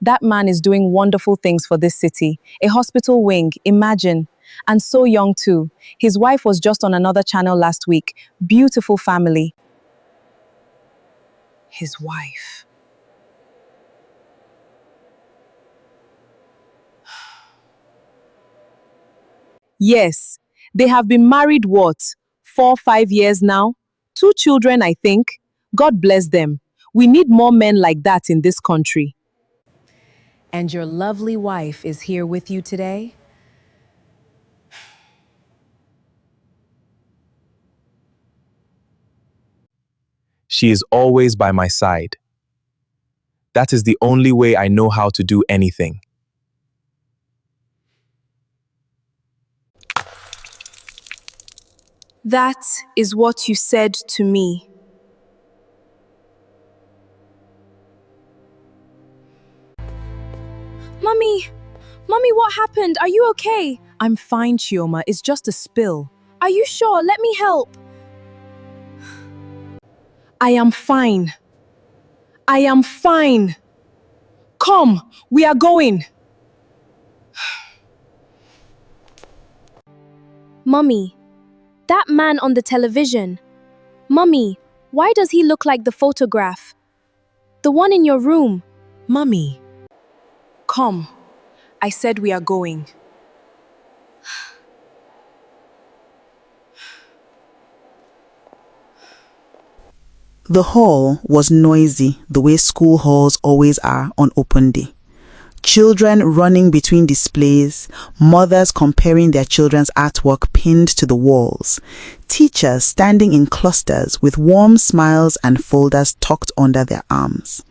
That man is doing wonderful things for this city. A hospital wing, imagine. And so young too. His wife was just on another channel last week. Beautiful family. His wife. Yes, they have been married what? 4, 5 years now? 2 children, I think. God bless them. We need more men like that in this country. And your lovely wife is here with you today? She is always by my side. That is the only way I know how to do anything. That is what you said to me. Mommy! Mommy, what happened? Are you okay? I'm fine, Chioma. It's just a spill. Are you sure? Let me help. I am fine. I am fine. Come, we are going. Mommy, that man on the television. Mommy, why does he look like the photograph? The one in your room. Mommy. Come, I said we are going. The hall was noisy the way school halls always are on open day. Children running between displays, mothers comparing their children's artwork pinned to the walls, teachers standing in clusters with warm smiles and folders tucked under their arms.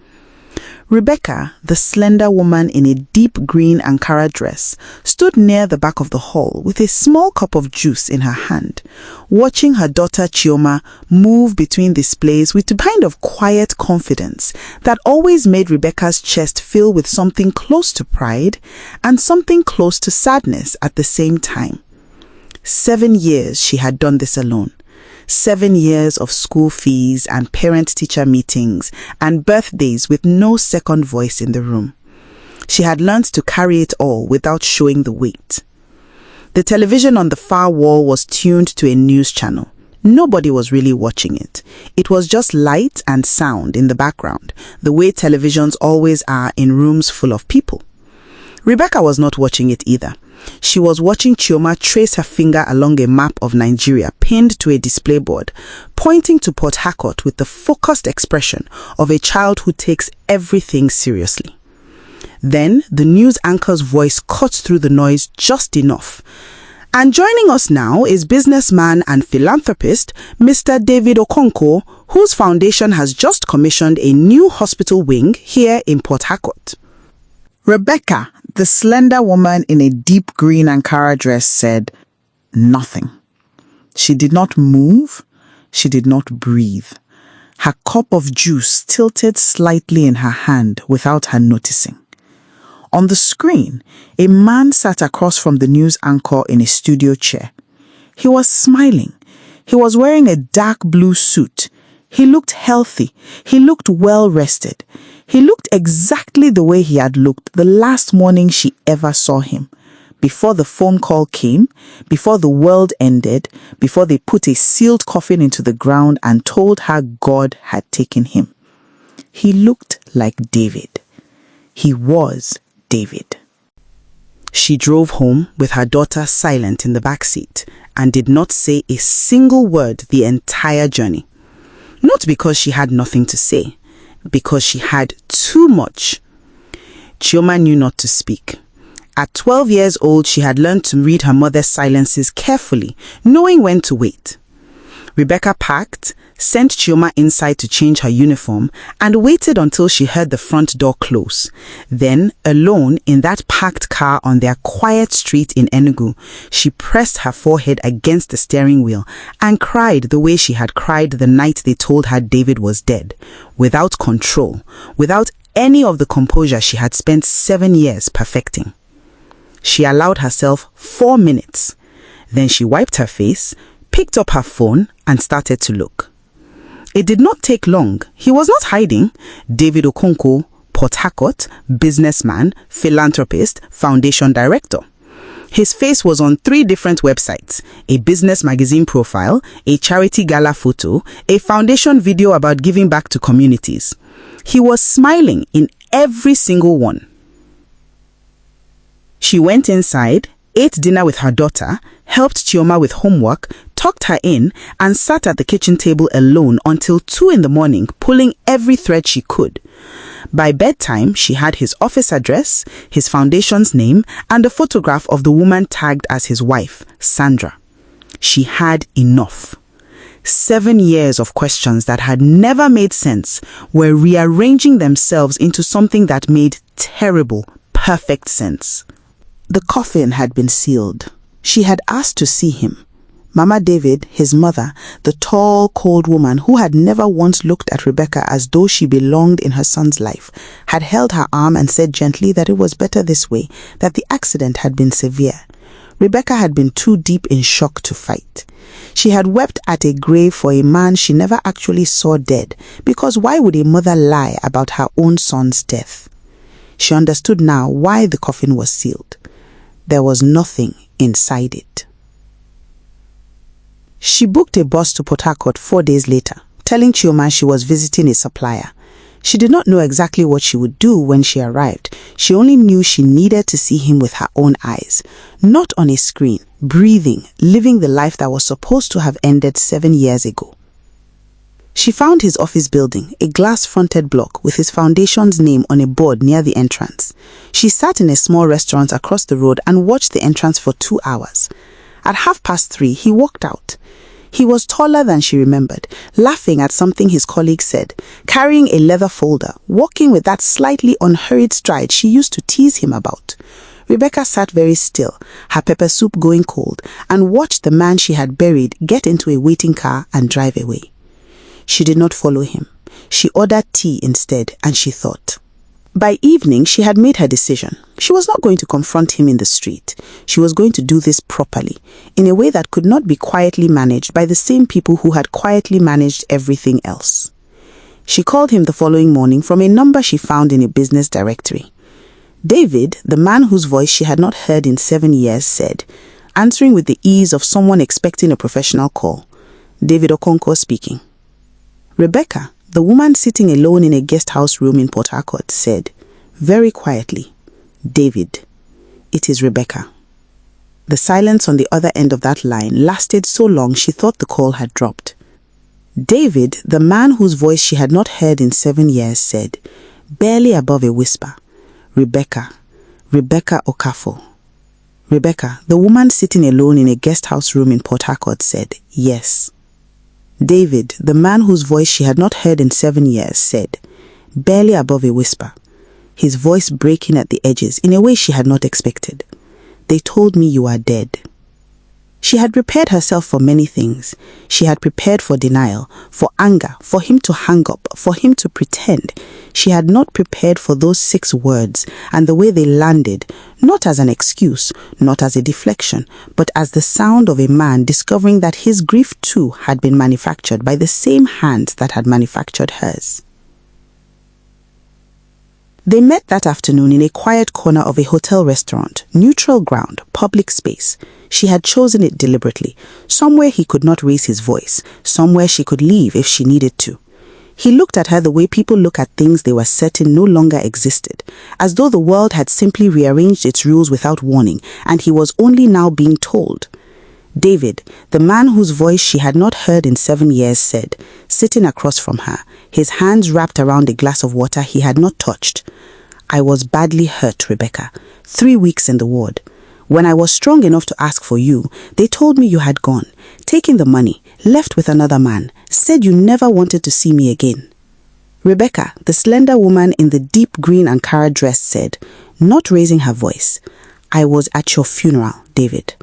Rebecca, the slender woman in a deep green Ankara dress, stood near the back of the hall with a small cup of juice in her hand, watching her daughter Chioma move between displays with the kind of quiet confidence that always made Rebecca's chest fill with something close to pride and something close to sadness at the same time. 7 years she had done this alone. 7 years of school fees and parent-teacher meetings and birthdays with no second voice in the room. She had learned to carry it all without showing the weight. The television on the far wall was tuned to a news channel. Nobody was really watching it. It was just light and sound in the background, the way televisions always are in rooms full of people. Rebecca was not watching it either. She was watching Chioma trace her finger along a map of Nigeria pinned to a display board, pointing to Port Harcourt with the focused expression of a child who takes everything seriously. Then the news anchor's voice cut through the noise just enough. And joining us now is businessman and philanthropist Mr. David Okonkwo, whose foundation has just commissioned a new hospital wing here in Port Harcourt. Rebecca, the slender woman in a deep green Ankara dress, said nothing. She did not move. She did not breathe. Her cup of juice tilted slightly in her hand without her noticing. On the screen, a man sat across from the news anchor in a studio chair. He was smiling. He was wearing a dark blue suit. He looked healthy. He looked well rested. He looked exactly the way he had looked the last morning she ever saw him. Before the phone call came, before the world ended, before they put a sealed coffin into the ground and told her God had taken him. He looked like David. He was David. She drove home with her daughter silent in the back seat and did not say a single word the entire journey. Not because she had nothing to say, because she had too much. Chioma knew not to speak. At 12 years old, she had learned to read her mother's silences carefully, knowing when to wait. Rebecca packed, sent Chioma inside to change her uniform, and waited until she heard the front door close. Then, alone in that packed car on their quiet street in Enugu, she pressed her forehead against the steering wheel and cried the way she had cried the night they told her David was dead, without control, without any of the composure she had spent 7 years perfecting. She allowed herself 4 minutes. Then she wiped her face, picked up her phone, and started to look. It did not take long. He was not hiding. David Okonkwo Port Harcourt, businessman, philanthropist, foundation director. His face was on 3 different websites: a business magazine profile, a charity gala photo, a foundation video about giving back to communities. He was smiling in every single one. She went inside, ate dinner with her daughter, helped Chioma with homework, tucked her in, and sat at the kitchen table alone until 2 in the morning, pulling every thread she could. By bedtime, she had his office address, his foundation's name, and a photograph of the woman tagged as his wife, Sandra. She had enough. 7 years of questions that had never made sense were rearranging themselves into something that made terrible, perfect sense. The coffin had been sealed. She had asked to see him. Mama David, his mother, the tall, cold woman who had never once looked at Rebecca as though she belonged in her son's life, had held her arm and said gently that it was better this way, that the accident had been severe. Rebecca had been too deep in shock to fight. She had wept at a grave for a man she never actually saw dead, because why would a mother lie about her own son's death? She understood now why the coffin was sealed. There was nothing inside it. She booked a bus to Port Harcourt 4 days later, telling Chioma she was visiting a supplier. She did not know exactly what she would do when she arrived. She only knew she needed to see him with her own eyes, not on a screen, breathing, living the life that was supposed to have ended 7 years ago. She found his office building, a glass-fronted block with his foundation's name on a board near the entrance. She sat in a small restaurant across the road and watched the entrance for 2 hours. At 3:30, he walked out. He was taller than she remembered, laughing at something his colleague said, carrying a leather folder, walking with that slightly unhurried stride she used to tease him about. Rebecca sat very still, her pepper soup going cold, and watched the man she had buried get into a waiting car and drive away. She did not follow him. She ordered tea instead, and she thought. By evening, she had made her decision. She was not going to confront him in the street. She was going to do this properly, in a way that could not be quietly managed by the same people who had quietly managed everything else. She called him the following morning from a number she found in a business directory. David, the man whose voice she had not heard in 7 years, said, answering with the ease of someone expecting a professional call, "David Okonkwo speaking." Rebecca, the woman sitting alone in a guest house room in Port Harcourt, said, very quietly, "David, it is Rebecca." The silence on the other end of that line lasted so long she thought the call had dropped. David, the man whose voice she had not heard in 7 years, said, barely above a whisper, "Rebecca, Rebecca Okafor." Rebecca, the woman sitting alone in a guest house room in Port Harcourt, said, "Yes." David, the man whose voice she had not heard in 7 years, said, barely above a whisper, his voice breaking at the edges in a way she had not expected, "They told me you are dead." She had prepared herself for many things. She had prepared for denial, for anger, for him to hang up, for him to pretend. She had not prepared for those 6 words and the way they landed, not as an excuse, not as a deflection, but as the sound of a man discovering that his grief too had been manufactured by the same hands that had manufactured hers. They met that afternoon in a quiet corner of a hotel restaurant, neutral ground, public space. She had chosen it deliberately, somewhere he could not raise his voice, somewhere she could leave if she needed to. He looked at her the way people look at things they were certain no longer existed, as though the world had simply rearranged its rules without warning, and he was only now being told. David, the man whose voice she had not heard in 7 years, said, sitting across from her, his hands wrapped around a glass of water he had not touched, "I was badly hurt, Rebecca. 3 weeks in the ward. When I was strong enough to ask for you, they told me you had gone, taken the money, left with another man, said you never wanted to see me again." Rebecca, the slender woman in the deep green Ankara dress, said, not raising her voice, "I was at your funeral, David.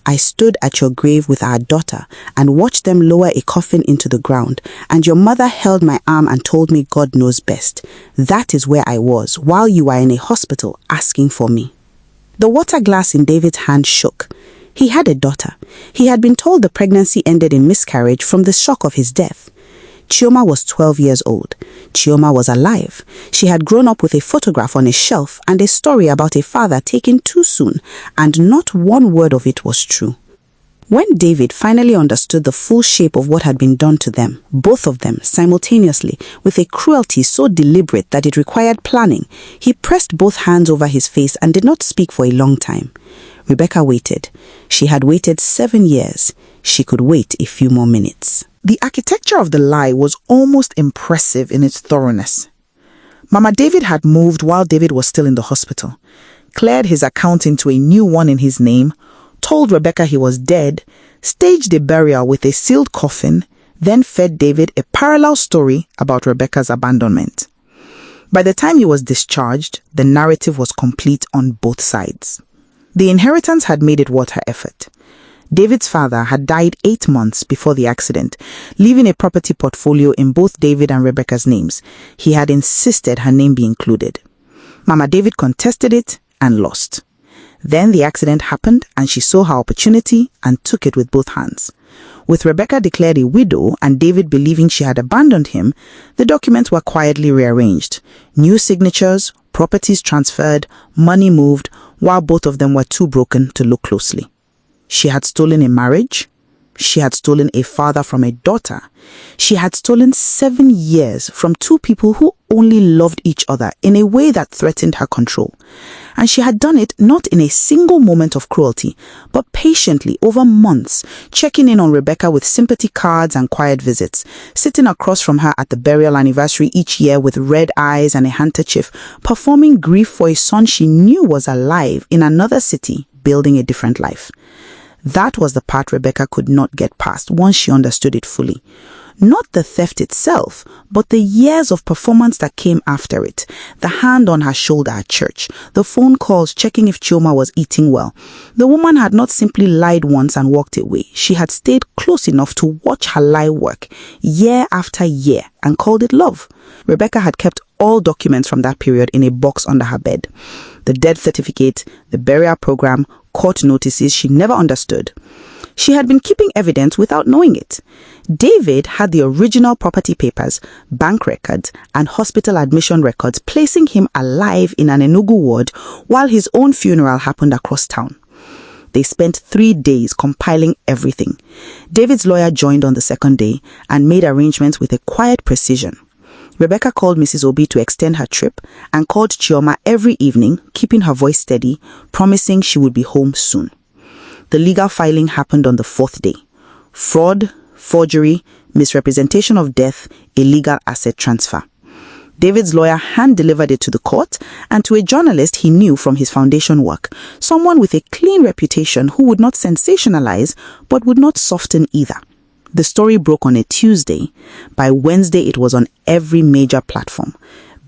I stood at your grave with our daughter and watched them lower a coffin into the ground, and your mother held my arm and told me God knows best. That is where I was while you were in a hospital asking for me." The water glass in David's hand shook. He had a daughter. He had been told the pregnancy ended in miscarriage from the shock of his death. Chioma was 12 years old. Chioma was alive. She had grown up with a photograph on a shelf and a story about a father taken too soon, and not one word of it was true. When David finally understood the full shape of what had been done to them, both of them simultaneously, with a cruelty so deliberate that it required planning, he pressed both hands over his face and did not speak for a long time. Rebecca waited. She had waited 7 years. She could wait a few more minutes. The architecture of the lie was almost impressive in its thoroughness. Mama David had moved while David was still in the hospital, cleared his account into a new one in his name, told Rebecca he was dead, staged a burial with a sealed coffin, then fed David a parallel story about Rebecca's abandonment. By the time he was discharged, the narrative was complete on both sides. The inheritance had made it worth her effort. David's father had died 8 months before the accident, leaving a property portfolio in both David and Rebecca's names. He had insisted her name be included. Mama David contested it and lost. Then the accident happened and she saw her opportunity and took it with both hands. With Rebecca declared a widow and David believing she had abandoned him, the documents were quietly rearranged. New signatures, properties transferred, money moved, while both of them were too broken to look closely. She had stolen a marriage. She had stolen a father from a daughter. She had stolen 7 years from two people who only loved each other in a way that threatened her control. And she had done it not in a single moment of cruelty, but patiently over months, checking in on Rebecca with sympathy cards and quiet visits, sitting across from her at the burial anniversary each year with red eyes and a handkerchief, performing grief for a son she knew was alive in another city, building a different life. That was the part Rebecca could not get past once she understood it fully. Not the theft itself, but the years of performance that came after it. The hand on her shoulder at church, the phone calls checking if Chioma was eating well. The woman had not simply lied once and walked away. She had stayed close enough to watch her lie work year after year and called it love. Rebecca had kept all documents from that period in a box under her bed. The death certificate, the burial program, court notices she never understood. She had been keeping evidence without knowing it. David had the original property papers, bank records, and hospital admission records placing him alive in an Enugu ward while his own funeral happened across town. They spent 3 days compiling everything. David's lawyer joined on the second day and made arrangements with a quiet precision. Rebecca called Mrs. Obi to extend her trip and called Chioma every evening, keeping her voice steady, promising she would be home soon. The legal filing happened on the 4th day. Fraud, forgery, misrepresentation of death, illegal asset transfer. David's lawyer hand-delivered it to the court and to a journalist he knew from his foundation work, someone with a clean reputation who would not sensationalize but would not soften either. The story broke on a Tuesday. By Wednesday, it was on every major platform.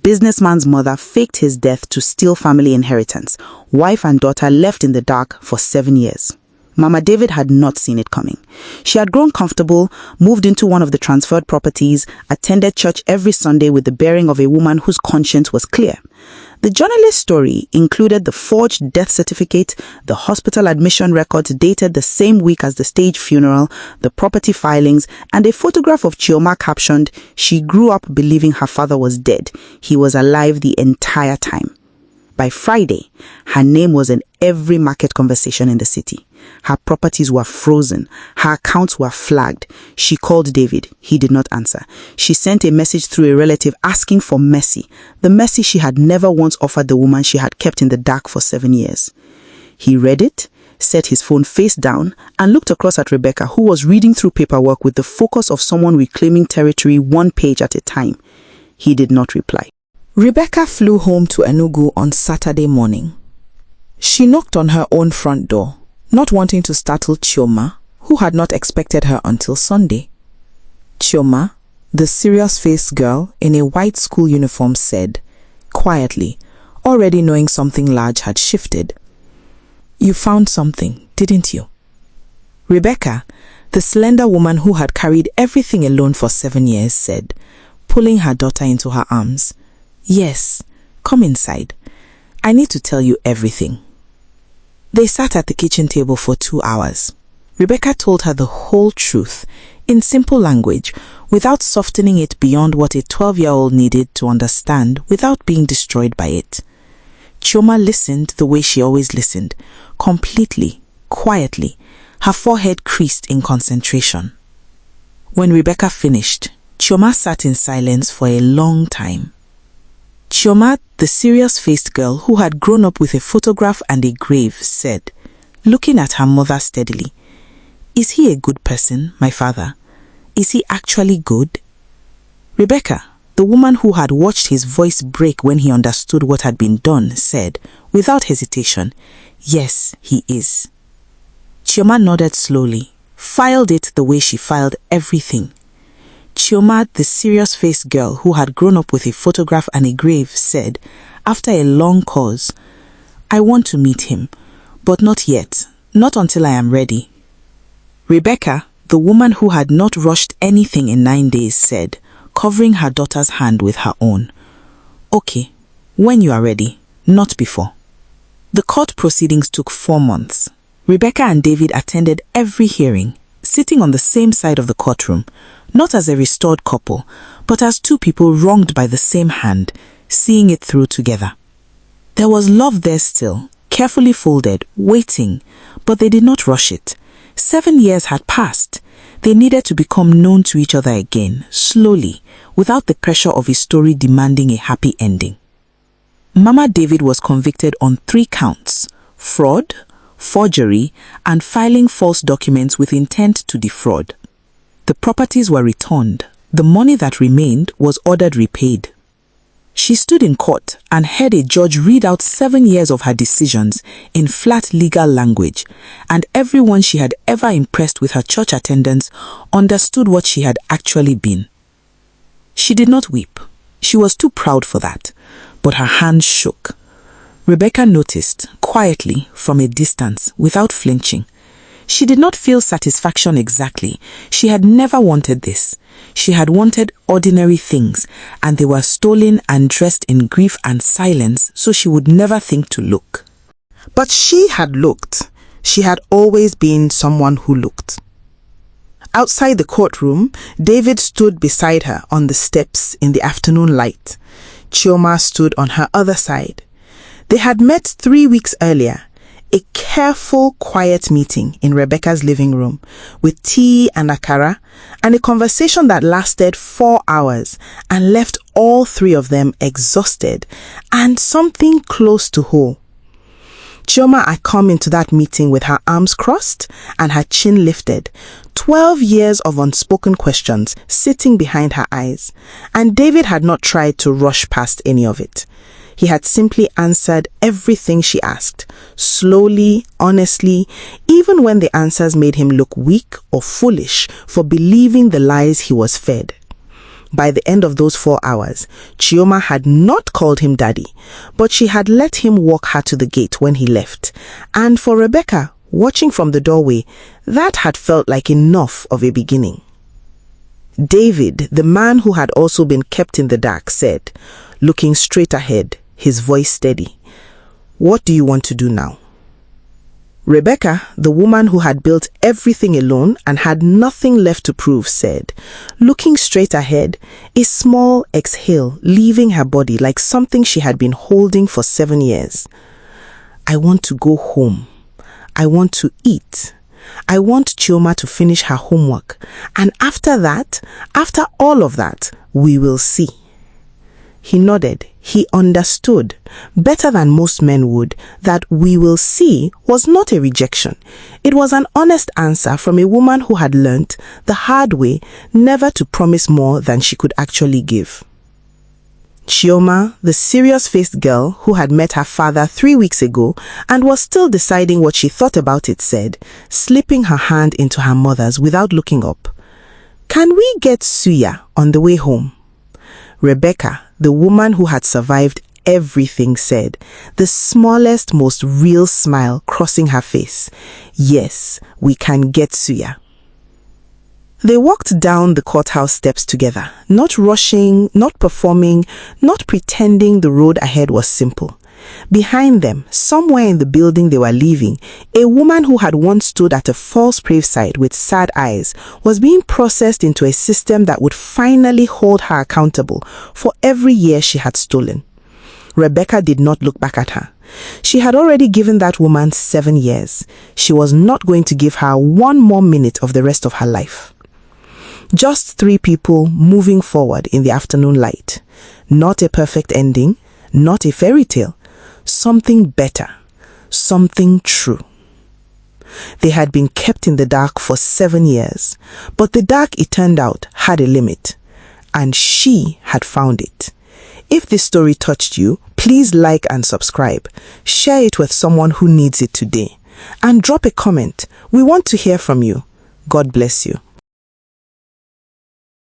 Businessman's mother faked his death to steal family inheritance. Wife and daughter left in the dark for 7 years. Mama David had not seen it coming. She had grown comfortable, moved into one of the transferred properties, attended church every Sunday with the bearing of a woman whose conscience was clear. The journalist's story included the forged death certificate, the hospital admission records dated the same week as the staged funeral, the property filings, and a photograph of Chioma captioned, "She grew up believing her father was dead. He was alive the entire time." By Friday, her name was in every market conversation in the city. Her properties were frozen. Her accounts were flagged. She called David. He did not answer. She sent a message through a relative asking for mercy, the mercy she had never once offered the woman she had kept in the dark for 7 years. He read it, set his phone face down, and looked across at Rebecca, who was reading through paperwork with the focus of someone reclaiming territory 1 page at a time. He did not reply. Rebecca flew home to Enugu on Saturday morning. She knocked on her own front door, not wanting to startle Chioma, who had not expected her until Sunday. Chioma, the serious-faced girl in a white school uniform, said, quietly, already knowing something large had shifted, "You found something, didn't you?" Rebecca, the slender woman who had carried everything alone for 7 years, said, pulling her daughter into her arms, "Yes, come inside. I need to tell you everything." They sat at the kitchen table for 2 hours. Rebecca told her the whole truth in simple language, without softening it beyond what a 12-year-old needed to understand without being destroyed by it. Chioma listened the way she always listened, completely, quietly, her forehead creased in concentration. When Rebecca finished, Chioma sat in silence for a long time. Chioma, the serious-faced girl who had grown up with a photograph and a grave, said, looking at her mother steadily, "Is he a good person, my father? Is he actually good?" Rebecca, the woman who had watched his voice break when he understood what had been done, said, without hesitation, "Yes, he is." Chioma nodded slowly, filed it the way she filed everything. Chioma, the serious-faced girl who had grown up with a photograph and a grave, said, after a long pause, "I want to meet him, but not yet, not until I am ready." Rebecca, the woman who had not rushed anything in 9 days, said, covering her daughter's hand with her own, "Okay, when you are ready, not before." The court proceedings took 4 months. Rebecca and David attended every hearing, sitting on the same side of the courtroom, not as a restored couple, but as two people wronged by the same hand, seeing it through together. There was love there still, carefully folded, waiting, but they did not rush it. 7 years had passed. They needed to become known to each other again, slowly, without the pressure of a story demanding a happy ending. Mama David was convicted on 3 counts: fraud, forgery, and filing false documents with intent to defraud. The properties were returned. The money that remained was ordered repaid. She stood in court and heard a judge read out 7 years of her decisions in flat legal language, and everyone she had ever impressed with her church attendance understood what she had actually been. She did not weep. She was too proud for that, but her hands shook. Rebecca noticed, quietly, from a distance, without flinching. She did not feel satisfaction exactly. She had never wanted this. She had wanted ordinary things, and they were stolen and dressed in grief and silence, so she would never think to look. But she had looked. She had always been someone who looked. Outside the courtroom, David stood beside her on the steps in the afternoon light. Chioma stood on her other side. They had met 3 weeks earlier. A careful, quiet meeting in Rebecca's living room with tea and akara, and a conversation that lasted 4 hours and left all 3 of them exhausted and something close to whole. Chioma had come into that meeting with her arms crossed and her chin lifted, 12 years of unspoken questions sitting behind her eyes, and David had not tried to rush past any of it. He had simply answered everything she asked, slowly, honestly, even when the answers made him look weak or foolish for believing the lies he was fed. By the end of those 4 hours, Chioma had not called him daddy, but she had let him walk her to the gate when he left. And for Rebecca, watching from the doorway, that had felt like enough of a beginning. David, the man who had also been kept in the dark, said, looking straight ahead, his voice steady, "What do you want to do now?" Rebecca, the woman who had built everything alone and had nothing left to prove, said, looking straight ahead, a small exhale leaving her body like something she had been holding for 7 years. "I want to go home. I want to eat. I want Chioma to finish her homework. And after that, after all of that, we will see." He nodded. He understood, better than most men would, that "we will see" was not a rejection. It was an honest answer from a woman who had learnt, the hard way, never to promise more than she could actually give. Chioma, the serious-faced girl who had met her father 3 weeks ago and was still deciding what she thought about it, said, slipping her hand into her mother's without looking up, "Can we get suya on the way home?" Rebecca, the woman who had survived everything, said, the smallest, most real smile crossing her face, "Yes, we can get suya." They walked down the courthouse steps together, not rushing, not performing, not pretending the road ahead was simple. Behind them, somewhere in the building they were leaving, a woman who had once stood at a false graveside with sad eyes was being processed into a system that would finally hold her accountable for every year she had stolen. Rebecca did not look back at her. She had already given that woman 7 years. She was not going to give her 1 more minute of the rest of her life. Just 3 people moving forward in the afternoon light. Not a perfect ending, not a fairy tale. Something better, something true. They had been kept in the dark for 7 years, but the dark, it turned out, had a limit, and she had found it. If this story touched you, please like and subscribe. Share it with someone who needs it today. And drop a comment. We want to hear from you. God bless you.